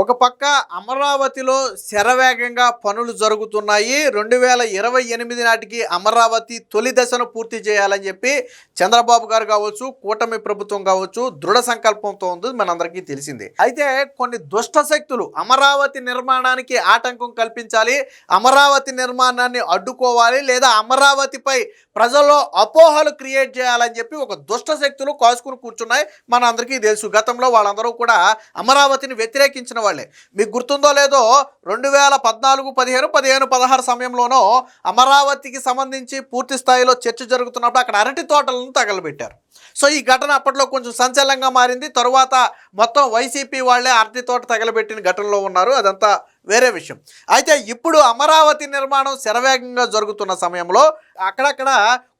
ఒక పక్క అమరావతిలో శరవేగంగా పనులు జరుగుతున్నాయి. 2028 నాటికి అమరావతి తొలి దశను పూర్తి చేయాలని చెప్పి చంద్రబాబు గారు కావచ్చు, కూటమి ప్రభుత్వం కావచ్చు దృఢ సంకల్పంతో ఉంది, మనందరికీ తెలిసిందే. అయితే కొన్ని దుష్ట శక్తులు అమరావతి నిర్మాణానికి ఆటంకం కల్పించాలి, అమరావతి నిర్మాణాన్ని అడ్డుకోవాలి, లేదా అమరావతిపై ప్రజల్లో అపోహలు క్రియేట్ చేయాలని చెప్పి ఒక దుష్ట శక్తులు కాసుకుని కూర్చున్నాయి. మనందరికీ తెలుసు, గతంలో వాళ్ళందరూ కూడా అమరావతిని వ్యతిరేకించిన వాళ్ళే. మీకు గుర్తుందో లేదో 2014, 15, 16 సమయంలోనో అమరావతికి సంబంధించి పూర్తి స్థాయిలో చర్చ జరుగుతున్నప్పుడు అక్కడ అరటి తోటలను తగలబెట్టారు. సో ఈ ఘటన అప్పట్లో కొంచెం సంచలనంగా మారింది. తరువాత మొత్తం వైసీపీ వాళ్ళే అరటి తోట తగలబెట్టిన ఘటనలో ఉన్నారు, అదంతా వేరే విషయం. అయితే ఇప్పుడు అమరావతి నిర్మాణం శరవేగంగా జరుగుతున్న సమయంలో అక్కడక్కడ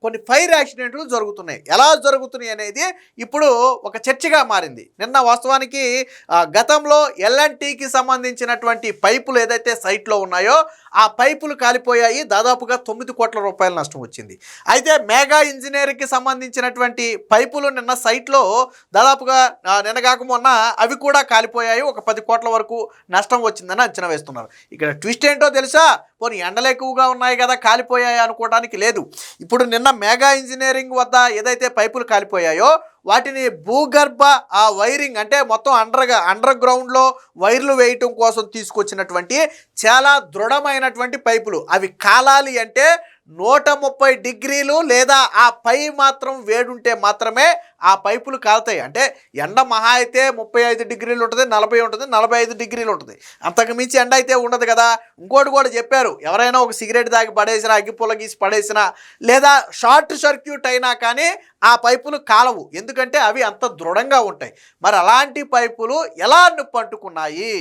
కొన్ని ఫైర్ యాక్సిడెంట్లు జరుగుతున్నాయి. ఎలా జరుగుతున్నాయి అనేది ఇప్పుడు ఒక చర్చగా మారింది. నిన్న వాస్తవానికి గతంలో ఎల్ఎన్టీకి సంబంధించినటువంటి పైపులు ఏదైతే సైట్లో ఉన్నాయో ఆ పైపులు కాలిపోయాయి. దాదాపుగా 9 కోట్ల రూపాయల నష్టం వచ్చింది. అయితే మెగా ఇంజనీరింగ్కి సంబంధించినటువంటి పైపులు నిన్న సైట్లో దాదాపుగా నిన్న కాక మొన్న అవి కూడా కాలిపోయాయి. ఒక 10 కోట్ల వరకు నష్టం వచ్చిందని అంచనా వేస్తున్నారు. ఇక్కడ ట్విస్ట్ ఏంటో తెలుసా? పోనీ ఎండలు ఎక్కువగా ఉన్నాయి కదా కాలిపోయాయి అనుకోవడానికి లేదు. ఇప్పుడు నిన్న మెగా ఇంజనీరింగ్ వద్ద ఏదైతే పైపులు కాలిపోయాయో వాటిని భూగర్భ వైరింగ్ అంటే మొత్తం అండర్ గ్రౌండ్లో వైర్లు వేయటం కోసం తీసుకొచ్చినటువంటి చాలా దృఢమైనటువంటి పైపులు. అవి కాలాలి అంటే 130 డిగ్రీలు లేదా ఆ పై మాత్రం వేడుంటే మాత్రమే ఆ పైపులు కాలుతాయి. అంటే ఎండ మహా అయితే 35 డిగ్రీలు ఉంటుంది, 40 ఉంటుంది, 45 డిగ్రీలు ఉంటుంది. అంతకు మించి ఎండ అయితే ఉండదు కదా. ఇంకోటి కూడా చెప్పారు, ఎవరైనా ఒక సిగరెట్ తాగి పడేసినా, అగ్గిపుల్ల గీసి పడేసినా, లేదా షార్ట్ సర్క్యూట్ అయినా కానీ ఆ పైపులు కాలవు, ఎందుకంటే అవి అంత దృఢంగా ఉంటాయి. మరి అలాంటి పైపులు ఎలా పట్టుకున్నాయి?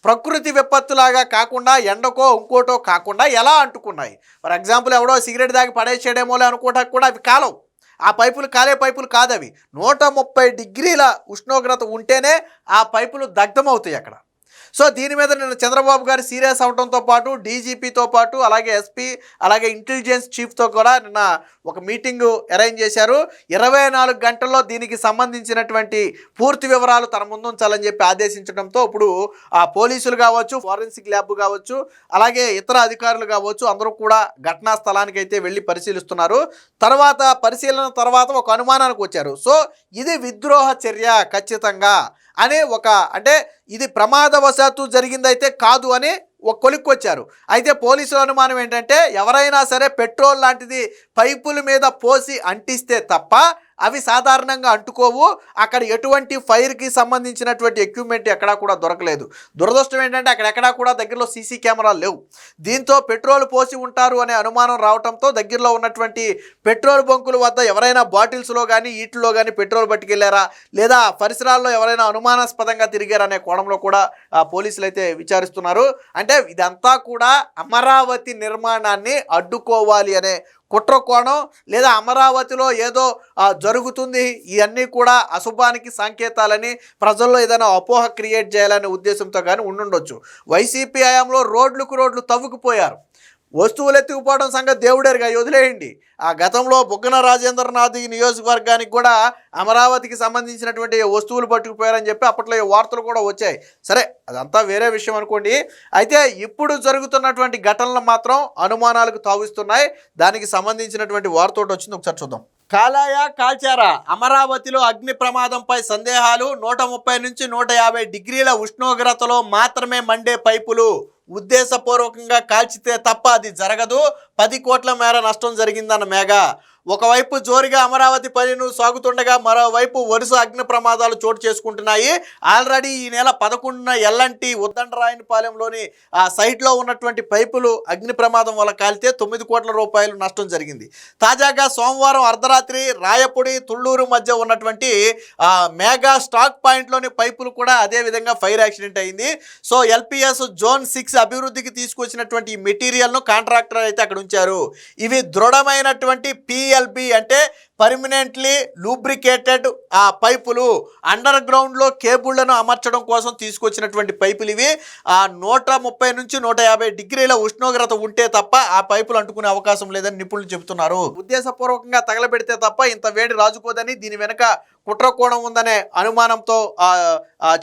ప్రకృతి విపత్తులాగా కాకుండా, ఎండకో ఇంకోటో కాకుండా ఎలా అంటుకున్నాయి? ఫర్ ఎగ్జాంపుల్ ఎవడో సిగరెట్ దాగి పడేసేయడేమోలే అనుకోవటానికి కూడా అవి కాలవు. ఆ పైపులు కాలే పైపులు కాదవి. 130 డిగ్రీల ఉష్ణోగ్రత ఉంటేనే ఆ పైపులు దగ్ధమవుతాయి అక్కడ. సో దీని మీద నిన్న చంద్రబాబు గారు సీరియస్ అవడంతో పాటు డీజీపీతో పాటు అలాగే ఎస్పీ అలాగే ఇంటెలిజెన్స్ చీఫ్తో కూడా నిన్న ఒక మీటింగు అరేంజ్ చేశారు. 24 గంటల్లో దీనికి సంబంధించినటువంటి పూర్తి వివరాలు తన ముందు ఉంచాలని చెప్పి ఆదేశించడంతో ఇప్పుడు ఆ పోలీసులు కావచ్చు, ఫోరెన్సిక్ ల్యాబ్ కావచ్చు, అలాగే ఇతర అధికారులు కావచ్చు అందరూ కూడా ఘటనా స్థలానికి అయితే వెళ్ళి పరిశీలిస్తున్నారు. పరిశీలన తర్వాత ఒక అనుమానానికి వచ్చారు. సో ఇది విద్రోహ చర్య ఖచ్చితంగా అనే అంటే ఇది ప్రమాదవశాత్తు జరిగిందైతే కాదు అని ఒక కొలిక్కొచ్చారు. అయితే పోలీసుల అనుమానం ఏంటంటే ఎవరైనా సరే పెట్రోల్ లాంటిది పైపుల మీద పోసి అంటిస్తే తప్ప అవి సాధారణంగా అంటుకోవు. అక్కడ ఎటువంటి ఫైర్కి సంబంధించినటువంటి ఎక్విప్మెంట్ ఎక్కడా కూడా దొరకలేదు. దురదృష్టం ఏంటంటే అక్కడెక్కడా కూడా దగ్గరలో సీసీ కెమెరాలు లేవు. దీంతో పెట్రోల్ పోసి ఉంటారు అనే అనుమానం రావడంతో దగ్గరలో ఉన్నటువంటి పెట్రోల్ బంకుల వద్ద ఎవరైనా బాటిల్స్లో కానీ వీటిలో కానీ పెట్రోల్ పట్టుకెళ్లారా, లేదా పరిసరాల్లో ఎవరైనా అనుమానాస్పదంగా తిరిగారనే కోణంలో కూడా పోలీసులు అయితే విచారిస్తున్నారు. అంటే ఇదంతా కూడా అమరావతి నిర్మాణాన్ని అడ్డుకోవాలి అనే కుట్ర కోణం, లేదా అమరావతిలో ఏదో జరుగుతుంది, ఇవన్నీ కూడా అశుభానికి సంకేతాలని ప్రజల్లో ఏదైనా అపోహ క్రియేట్ చేయాలనే ఉద్దేశంతో కానీ ఉండుండొచ్చు. వైసీపీ హయాంలో రోడ్లు తవ్వుకుపోయారు. వస్తువులు ఎత్తుకుపోవడం సంగతి దేవుడేరుగా, వదిలేయండి. ఆ గతంలో బుగ్గన రాజేంద్రనాథ్ ఈ నియోజకవర్గానికి కూడా అమరావతికి సంబంధించినటువంటి వస్తువులు పట్టుకుపోయారని చెప్పి అప్పట్లో వార్తలు కూడా వచ్చాయి. సరే, అదంతా వేరే విషయం అనుకోండి. అయితే ఇప్పుడు జరుగుతున్నటువంటి ఘటనలు మాత్రం అనుమానాలకు తావిస్తున్నాయి. దానికి సంబంధించినటువంటి వార్త ఒకటి వచ్చింది, ఒకసారి చూద్దాం. కాల్చారా? అమరావతిలో అగ్ని ప్రమాదంపై సందేహాలు. 130 నుంచి 150 డిగ్రీల ఉష్ణోగ్రతలో మాత్రమే మండే పైపులు ఉద్దేశపూర్వకంగా కాల్చితే తప్ప అది జరగదు. 10 కోట్ల మేర నష్టం జరిగిందన్న మెగా. ఒకవైపు జోరుగా అమరావతి పనులు సాగుతుండగా మరోవైపు వరుస అగ్ని ప్రమాదాలు చోటు చేసుకుంటున్నాయి. ఆల్రెడీ ఈ నెల 11న ఎల్ఎన్టీ ఉద్దండరాయనిపాలెంలోని ఆ సైట్లో ఉన్నటువంటి పైపులు అగ్ని ప్రమాదం వల్ల కాలితే 9 కోట్ల రూపాయలు నష్టం జరిగింది. తాజాగా సోమవారం అర్ధరాత్రి రాయపూడి తుళ్ళూరు మధ్య ఉన్నటువంటి మెగా స్టాక్ పాయింట్లోని పైపులు కూడా అదే విధంగా ఫైర్ యాక్సిడెంట్ అయింది. సో ఎల్పిఎస్ జోన్ 6 అభివృద్ధికి తీసుకొచ్చినటువంటి ఈ మెటీరియల్ను కాంట్రాక్టర్ అయితే అక్కడ ఉంచారు. ఇవి దృఢమైనటువంటి పిఎల్బి అంటే పర్మనెంట్లీ లూబ్రికేటెడ్ పైపులు అండర్ గ్రౌండ్లో కేబుళ్లను అమర్చడం కోసం తీసుకొచ్చినటువంటి పైపులు ఇవి. 130 నుంచి 150 డిగ్రీల ఉష్ణోగ్రత ఉంటే తప్ప ఆ పైపులు అంటుకునే అవకాశం లేదని నిపుణులు చెబుతున్నారు. ఉద్దేశపూర్వకంగా తగలబెడితే తప్ప ఇంత వేడి రాజుకోదని, దీని వెనక కుట్రకోణం ఉందనే అనుమానంతో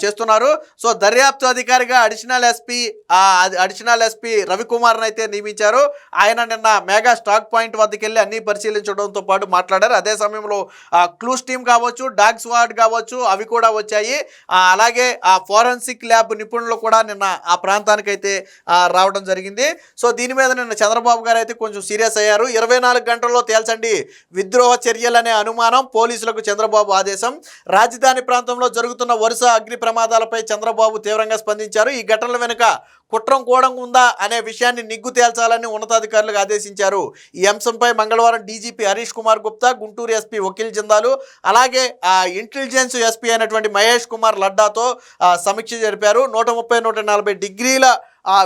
చేస్తున్నారు. సో దర్యాప్తు అధికారిగా అడిషనల్ ఎస్పీ రవికుమార్ని అయితే నియమించారు. ఆయన నిన్న మెగా స్టాక్ పాయింట్ వద్దకు వెళ్ళి అన్ని పరిశీలించడంతో పాటు మాట్లాడారు. అదే సమయంలో క్లూస్ టీమ్ కావచ్చు, డాగ్ స్క్వాడ్ కావచ్చు, అవి కూడా వచ్చాయి. అలాగే ఫోరెన్సిక్ ల్యాబ్ నిపుణులు కూడా నిన్న ఆ ప్రాంతానికి అయితే రావడం జరిగింది. సో దీని మీద నిన్న చంద్రబాబు గారు అయితే కొంచెం సీరియస్ అయ్యారు. 24 గంటల్లో తేల్చండి విద్రోహ చర్యలనే అనుమానం, పోలీసులకు చంద్రబాబు ఆదేశం. రాజధాని ప్రాంతంలో జరుగుతున్న వరుస అగ్ని ప్రమాదాలపై చంద్రబాబు తీవ్రంగా స్పందించారు. ఈ ఘటనల వెనుక కుట్రం కూడా ఉందా అనే విషయాన్ని నిగ్గు తేల్చాలని ఉన్నతాధికారులకు ఆదేశించారు. ఈ అంశంపై మంగళవారం డీజీపీ హరీష్ కుమార్ గుప్తా, గుంటూరు ఎస్పీ వకీల్ జిందాలు, అలాగే ఇంటెలిజెన్స్ ఎస్పీ అయినటువంటి మహేష్ కుమార్ లడ్డాతో సమీక్ష జరిపారు. 130-140 డిగ్రీల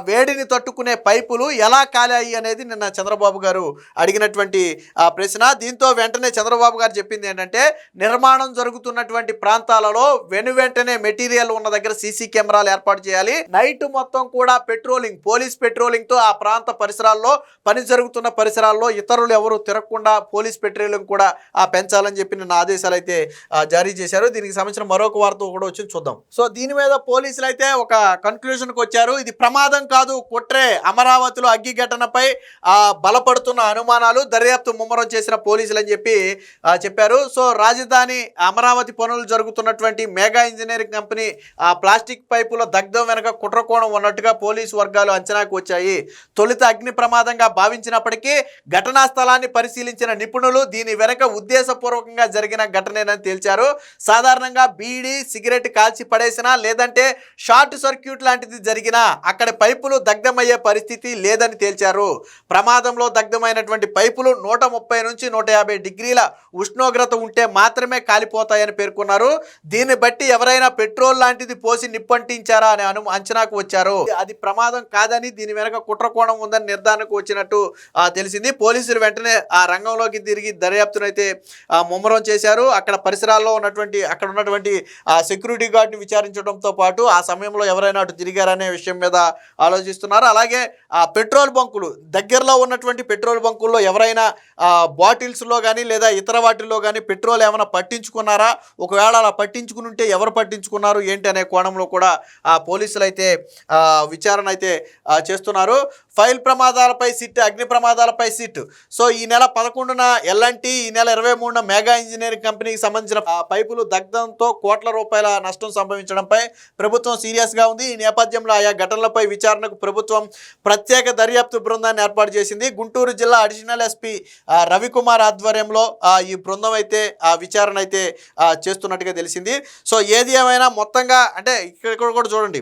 వేడిని తట్టుకునే పైపులు ఎలా కాలాయి అనేది నిన్న చంద్రబాబు గారు అడిగినటువంటి ప్రశ్న. దీంతో వెంటనే చంద్రబాబు గారు చెప్పింది ఏంటంటే, నిర్మాణం జరుగుతున్నటువంటి ప్రాంతాలలో వెంటనే మెటీరియల్ ఉన్న దగ్గర సీసీ కెమెరాలు ఏర్పాటు చేయాలి. నైట్ మొత్తం కూడా పోలీస్ పెట్రోలింగ్తో ఆ ప్రాంత పరిసరాల్లో, పని జరుగుతున్న పరిసరాల్లో ఇతరులు ఎవరు తిరగకుండా పోలీస్ పెట్రోలింగ్ కూడా పెంచాలని చెప్పి నిన్న ఆదేశాలు అయితే జారీ చేశారు. దీనికి సంబంధించిన మరొక వార్త కూడా వచ్చి చూద్దాం. సో దీని మీద పోలీసులు అయితే ఒక కన్క్లూషన్కి వచ్చారు. ఇది ప్రమాదం కాదు, కుట్రే. అమరావతిలో అగ్గి ఘటనపై బలపడుతున్న అనుమానాలు, దర్యాప్తు ముమ్మరం చేసిన పోలీసులు అని చెప్పి చెప్పారు. సో రాజధాని అమరావతి పనులు జరుగుతున్నటువంటి మెగా ఇంజనీరింగ్ కంపెనీ ప్లాస్టిక్ పైపుల దగ్ధం వెనక కుట్రకోణం ఉన్నట్టుగా పోలీసు వర్గాలు అంచనాకు వచ్చాయి. తొలుత అగ్ని ప్రమాదంగా భావించినప్పటికీ ఘటనా స్థలాన్ని పరిశీలించిన నిపుణులు దీని వెనక ఉద్దేశపూర్వకంగా జరిగిన ఘటనేనని తేల్చారు. సాధారణంగా బీడీ సిగరెట్ కాల్చి పడేసినా, లేదంటే షార్ట్ సర్క్యూట్ లాంటిది జరిగినా అక్కడ పైపులు దగ్ధమయ్యే పరిస్థితి లేదని తేల్చారు. ప్రమాదంలో దగ్ధమైనటువంటి పైపులు 130 నుంచి 150 డిగ్రీల ఉష్ణోగ్రత ఉంటే మాత్రమే కాలిపోతాయని పేర్కొన్నారు. దీన్ని బట్టి ఎవరైనా పెట్రోల్ లాంటిది పోసి నిప్పంటించారా అనే అంచనాకు వచ్చారు. అది ప్రమాదం కాదని, దీని వెనక కుట్రకోణం ఉందని నిర్ధారణకు వచ్చినట్టు తెలిసింది. పోలీసులు వెంటనే ఆ రంగంలోకి తిరిగి దర్యాప్తునైతే ముమ్మరం చేశారు. అక్కడ పరిసరాల్లో ఉన్నటువంటి సెక్యూరిటీ గార్డ్ని విచారించడంతో పాటు ఆ సమయంలో ఎవరైనా అటు తిరిగారనే విషయం మీద ఆలోచిస్తున్నారు. అలాగే పెట్రోల్ బంకులు, దగ్గరలో ఉన్నటువంటి పెట్రోల్ బంకుల్లో ఎవరైనా బాటిల్స్లో కానీ లేదా ఇతర వాటిల్లో కానీ పెట్రోల్ ఏమైనా పట్టించుకున్నారా, ఒకవేళ అలా పట్టించుకుని ఉంటే ఎవరు పట్టించుకున్నారు ఏంటి అనే కోణంలో కూడా పోలీసులు అయితే విచారణ అయితే చేస్తున్నారు. ఫైల్ ప్రమాదాలపై సిట్, అగ్ని ప్రమాదాలపై సిట్. సో ఈ నెల 11న ఎల్ఎన్టీ, ఈ నెల 23న మెగా ఇంజనీరింగ్ కంపెనీకి సంబంధించిన పైపులు దగ్ధంతో కోట్ల రూపాయల నష్టం సంభవించడంపై ప్రభుత్వం సీరియస్గా ఉంది. ఈ నేపథ్యంలో ఆయా ఘటనలపై విచారణకు ప్రభుత్వం ప్రత్యేక దర్యాప్తు బృందాన్ని ఏర్పాటు చేసింది. గుంటూరు జిల్లా అడిషనల్ ఎస్పీ రవికుమార్ ఆధ్వర్యంలో ఈ బృందం అయితే విచారణ అయితే చేస్తున్నట్టుగా తెలిసింది. సో ఏది ఏమైనా మొత్తంగా అంటే ఇక్కడ కూడా చూడండి,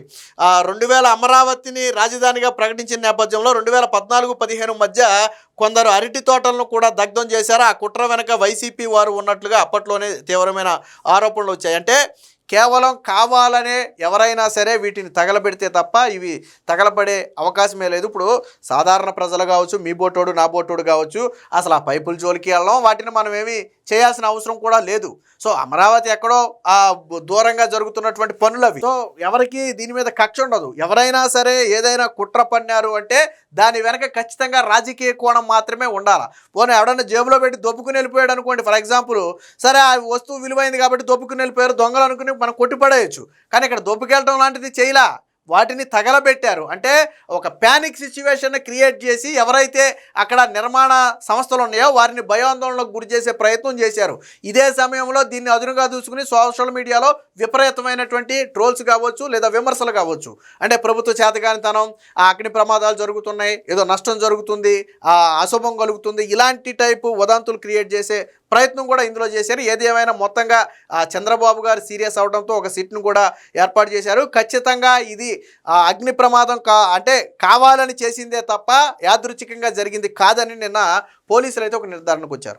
2000 అమరావతిని రాజధానిగా ప్రకటించిన నేపథ్యంలో 2014-15 మధ్య కొందరు అరటి తోటలను కూడా దగ్ధం చేశారు. ఆ కుట్ర వెనక వైసీపీ వారు ఉన్నట్లుగా అప్పట్లోనే తీవ్రమైన ఆరోపణలు వచ్చాయి. అంటే కేవలం కావాలనే ఎవరైనా సరే వీటిని తగలబెడితే తప్ప ఇవి తగలబడే అవకాశమే లేదు. ఇప్పుడు సాధారణ ప్రజలు కావచ్చు, మీ బోటోడు నా బోటోడు కావచ్చు, అసలు ఆ పైపుల జోలికి వెళ్ళడం, వాటిని మనం ఏమి చేయాల్సిన అవసరం కూడా లేదు. సో అమరావతి ఎక్కడో దూరంగా జరుగుతున్నటువంటి పనులు అవి. సో ఎవరికి దీని మీద కక్ష ఉండదు. ఎవరైనా సరే ఏదైనా కుట్ర పన్నారు అంటే దాని వెనక ఖచ్చితంగా రాజకీయ కోణం మాత్రమే ఉండాలి. పోనీ ఎవడన్నా జేబులో పెట్టి దొబ్బుకుని వెళ్ళిపోయాడు అనుకోండి, ఫర్ ఎగ్జాంపుల్, సరే ఆ వస్తువు విలువైంది కాబట్టి దొబ్బుకుని వెళ్ళిపోయారు, దొంగలు అనుకుని మనం కొట్టిపడేయచ్చు. కానీ ఇక్కడ దొబ్బుకెళ్ళడం లాంటిది చేయలా, వాటిని తగలబెట్టారు. అంటే ఒక ప్యానిక్ సిచ్యువేషన్ క్రియేట్ చేసి ఎవరైతే అక్కడ నిర్మాణ సంస్థలు ఉన్నాయో వారిని భయాందోళనకు గురి చేసే ప్రయత్నం చేశారు. ఇదే సమయంలో దీన్ని అదునుగా దూసుకుని సోషల్ మీడియాలో విపరీతమైనటువంటి ట్రోల్స్ కావచ్చు లేదా విమర్శలు కావచ్చు. అంటే ప్రభుత్వ చేతగానితనం, అగ్ని ప్రమాదాలు జరుగుతున్నాయి, ఏదో నష్టం జరుగుతుంది, అశుభం కలుగుతుంది, ఇలాంటి టైపు వదంతులు క్రియేట్ చేసే ప్రయత్నం కూడా ఇందులో చేశారు. ఏది ఏమైనా మొత్తంగా చంద్రబాబు గారు సీరియస్ అవడంతో ఒక సిట్ను కూడా ఏర్పాటు చేశారు. ఖచ్చితంగా ఇది అగ్ని ప్రమాదం అంటే కావాలని చేసిందే తప్ప యాదృచ్ఛికంగా జరిగింది కాదని నిన్న పోలీసులు అయితే ఒక నిర్ధారణకు వచ్చారు.